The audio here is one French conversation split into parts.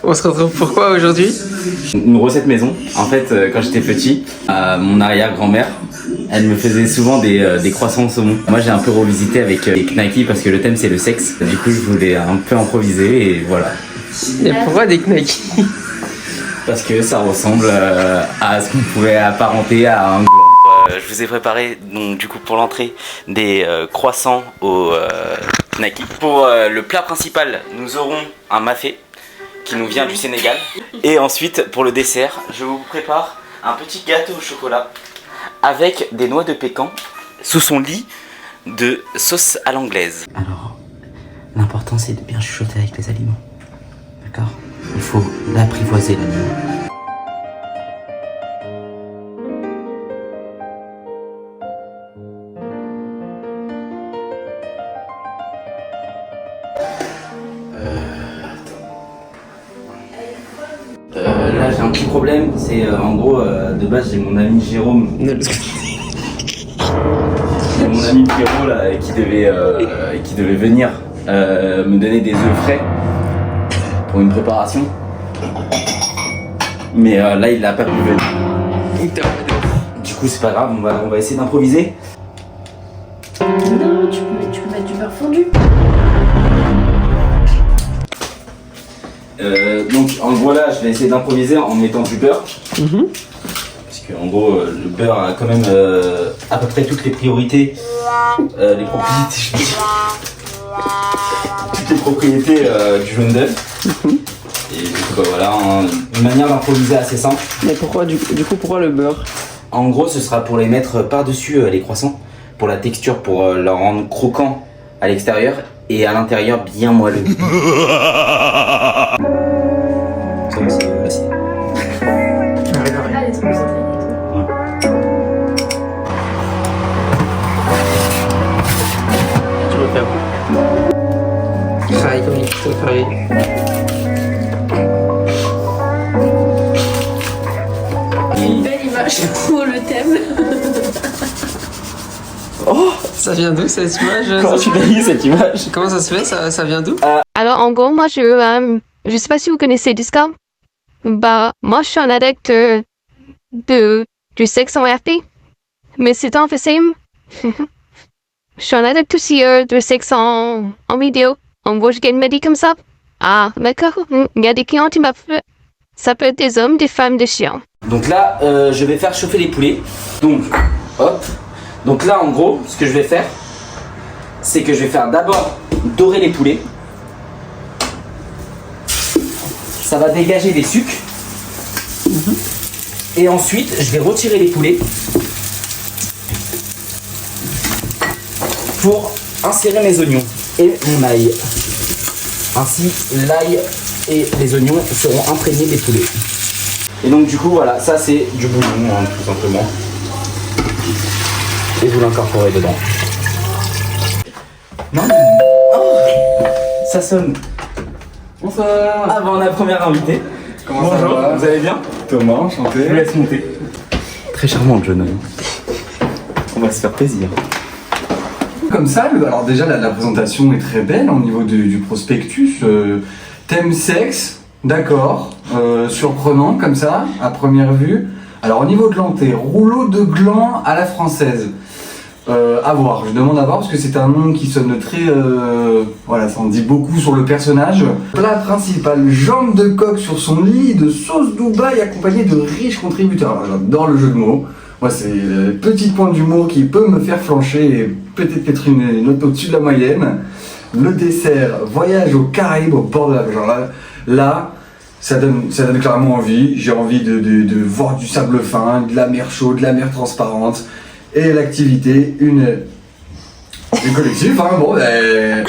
On se retrouve pourquoi aujourd'hui? Une recette maison. En fait, quand j'étais petit, mon arrière-grand-mère, elle me faisait souvent des croissants au saumon. Moi, j'ai un peu revisité avec les knackis parce que le thème c'est le sexe. Du coup, je voulais un peu improviser et voilà. Et pourquoi des knackis? Parce que ça ressemble à ce qu'on pourrait apparenter à un gland. Je vous ai préparé donc du coup pour l'entrée des croissants au knackis. Pour le plat principal, nous aurons un mafé qui nous vient du Sénégal. Et ensuite, pour le dessert, je vous prépare un petit gâteau au chocolat avec des noix de pécan sous son lit de sauce à l'anglaise. Alors, l'important c'est de bien chuchoter avec les aliments. D'accord? Il faut l'apprivoiser l'aliment. Là j'ai un petit problème, c'est en gros de base j'ai mon ami Jérôme. J'ai mon ami Pierrot là qui devait venir me donner des œufs frais pour une préparation. Mais là il l'a pas pu venir. Du coup c'est pas grave, on va essayer d'improviser. Non, tu peux mettre du beurre fondu. Donc en gros là je vais essayer d'improviser en mettant du beurre. Parce que en gros le beurre a quand même à peu près toutes les priorités, les propriétés, je veux dire. Toutes les propriétés du jaune d'œuf. Et du coup bah voilà, une manière d'improviser assez simple. Mais pourquoi du coup pourquoi le beurre? En gros ce sera pour les mettre par-dessus les croissants, pour la texture, pour leur rendre croquant à l'extérieur et à l'intérieur bien moelleux. Comme ça, vas-y. Allez, trop concentré. Tu veux faire travaille comme il faut travailler. Une belle image pour le thème. Oh, ça vient d'où cette image? Comment tu l'as eu cette image? Comment ça se fait? Ça vient d'où? Alors, en gros, moi, je sais pas si vous connaissez Discord. Bah, moi, je suis un adepte du sexe en RP. Mais c'est en fait simple. Je suis un adepte aussi de sexe en vidéo. En gros, je gagne ma vie comme ça. Ah, d'accord. Il y a des clients qui m'appellent. Ça peut être des hommes, des femmes, des chiens. Donc là, je vais faire chauffer les poulets. Donc, hop. Donc là, en gros, ce que je vais faire, c'est que je vais faire d'abord dorer les poulets. Ça va dégager les sucs. Et ensuite, je vais retirer les poulets pour insérer mes oignons et mon ail. Ainsi, l'ail et les oignons seront imprégnés des poulets. Et donc du coup, voilà, ça c'est du bouillon, hein, tout simplement. Et vous l'incorporez dedans. Non. Oh, ça sonne. Bonsoir. Avant la première invitée. Comment ça Bonjour, va? vous allez bien? Thomas, enchanté. Je vous laisse monter. Très charmant, jeune homme. On va se faire plaisir. Comme ça, alors déjà la présentation est très belle au niveau du prospectus. Thème sexe, d'accord. Surprenant comme ça, à première vue. Alors au niveau de l'entrée, rouleau de gland à la française. À voir, je demande à voir parce que c'est un nom qui sonne très... voilà, ça en dit beaucoup sur le personnage. Plat principal, jambe de coq sur son lit de sauce Dubaï accompagnée de riches contributeurs. Alors, j'adore le jeu de mots. Moi c'est le petit point d'humour qui peut me faire flancher et peut-être être une note au-dessus de la moyenne. Le dessert, voyage aux Caraïbes au bord de la... Genre là ça donne clairement envie. J'ai envie de voir du sable fin, de la mer chaude, de la mer transparente. Et l'activité, une collectif, hein, bon ben...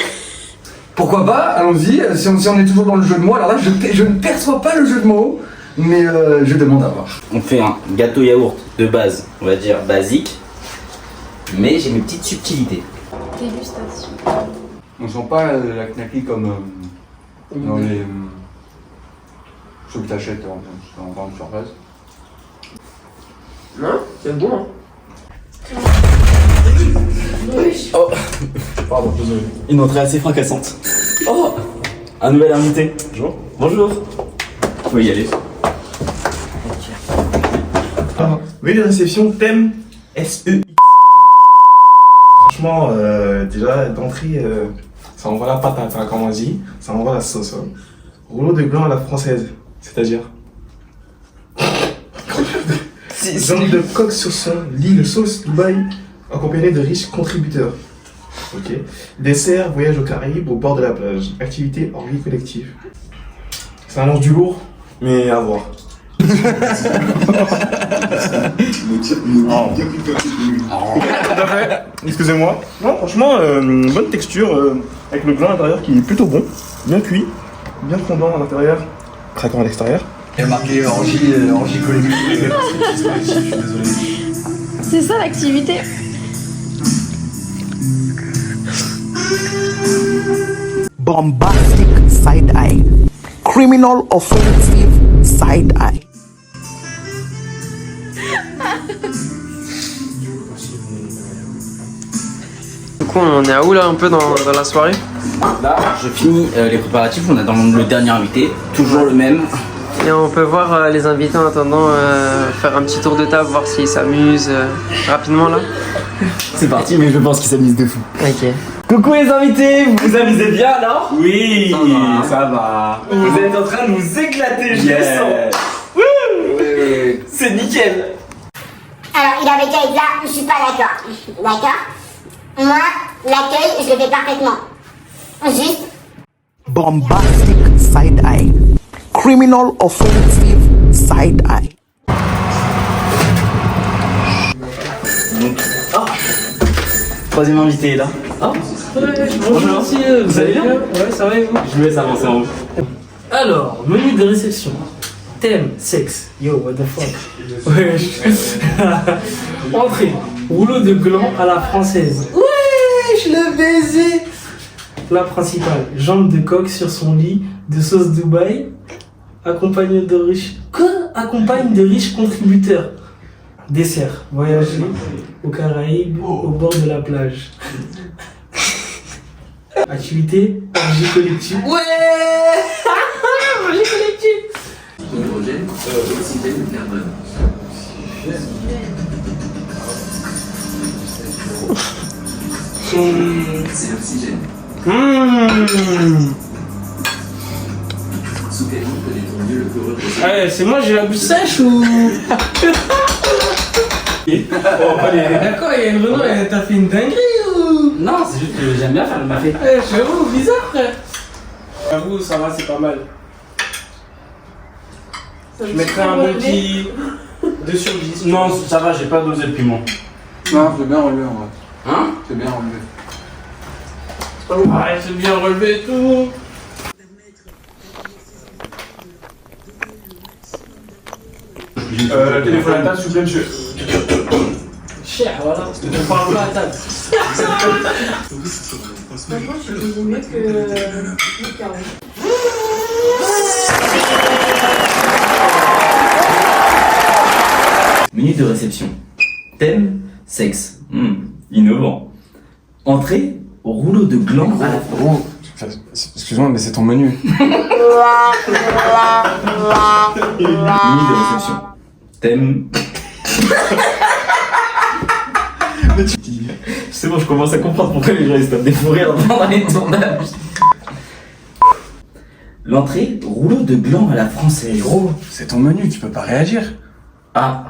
Pourquoi pas, allons-y, si on est toujours dans le jeu de mots, alors là je ne perçois pas le jeu de mots, mais je demande à voir. On fait un gâteau yaourt de base, on va dire basique, mais j'ai mes petites subtilités. Dégustation. On sent pas la knacki comme dans les... ceux que t'achètes en grande surface. Non, c'est bon. Hein. Oh, Pardon, désolé. une entrée assez fracassante. Oh, un nouvel invité. Bonjour. Bonjour. Faut y aller. Menu de réception, thème SEX. Franchement, déjà d'entrée, ça envoie la patate, hein, comme on dit. Ça envoie la sauce. Hein. Rouleau de gland à la française, c'est-à-dire jambe de coq sur son lit de sauce Dubaï, accompagné de riches contributeurs. Ok. Dessert, voyage aux Caraïbes au bord de la plage. Activité en vie collective. Ça annonce du lourd, mais à voir. Excusez-moi. Non, franchement, bonne texture, avec le gland à l'intérieur qui est plutôt bon, bien cuit, bien fondant à l'intérieur, craquant à l'extérieur. Il y a marqué orgie collective. Je suis désolé. C'est ça l'activité. Bombastic side eye, criminal offensive side eye. Du coup, on est à où là un peu dans la soirée? Là, je finis les préparatifs. On attend le dernier invité, toujours le même. Et on peut voir les invités en attendant faire un petit tour de table, voir s'ils s'amusent rapidement là. C'est parti, mais je pense qu'ils s'amusent de fou. Ok. Coucou les invités, vous vous amusez bien alors? Oui, Ça va. Vous êtes en train de vous éclater, je le sens. Oui. C'est nickel. Alors, il avait qu'à être là, je suis pas d'accord. D'accord? Moi, l'accueil, je le fais parfaitement. Juste, Bombastic side eye, criminal offensive side eye. Troisième invité est là. Bonjour, vous allez bien? Ouais, ça va et vous? Je vous laisse avancer en haut. Alors, menu de réception. Thème, sexe. Yo, what the fuck? Ouais. Entrée, rouleau de gland à la française. Ouais, je le baisais. Plat principal, jambe de coq sur son lit de sauce Dubaï, accompagne de riches contributeurs. Dessert, voyager aux Caraïbes au bord de la plage. Activité, orgie collective. Ouais. Orgie collective. C'est moi j'ai la bouche sèche ou... D'accord, il y a une Renault, t'as fait une dinguerie ou... Non, c'est juste que j'aime bien faire le mafé. J'avoue, bizarre frère. J'avoue, ça va, c'est pas mal. Je mettrais un bon petit 2 sur 10. Non, ça va, j'ai pas dosé le piment. Non, c'est bien relevé en vrai. Hein? C'est bien relevé. Ah, c'est bien relevé et tout. Téléphone à table, s'il vous plaît, monsieur. Cher, voilà. On parle pas à table. Franchement, je suis mieux que Caro. Menu de réception. Thème, sexe. Innovant. Entrée, rouleau de gland à la Gros, excuse-moi, mais c'est ton menu. Menu de réception. Thème. C'est bon, je commence à comprendre pourquoi les gens ils se tapent des fous rires pendant les tournages. L'entrée, rouleau de gland à la française. Gros, c'est ton menu, tu peux pas réagir. Ah.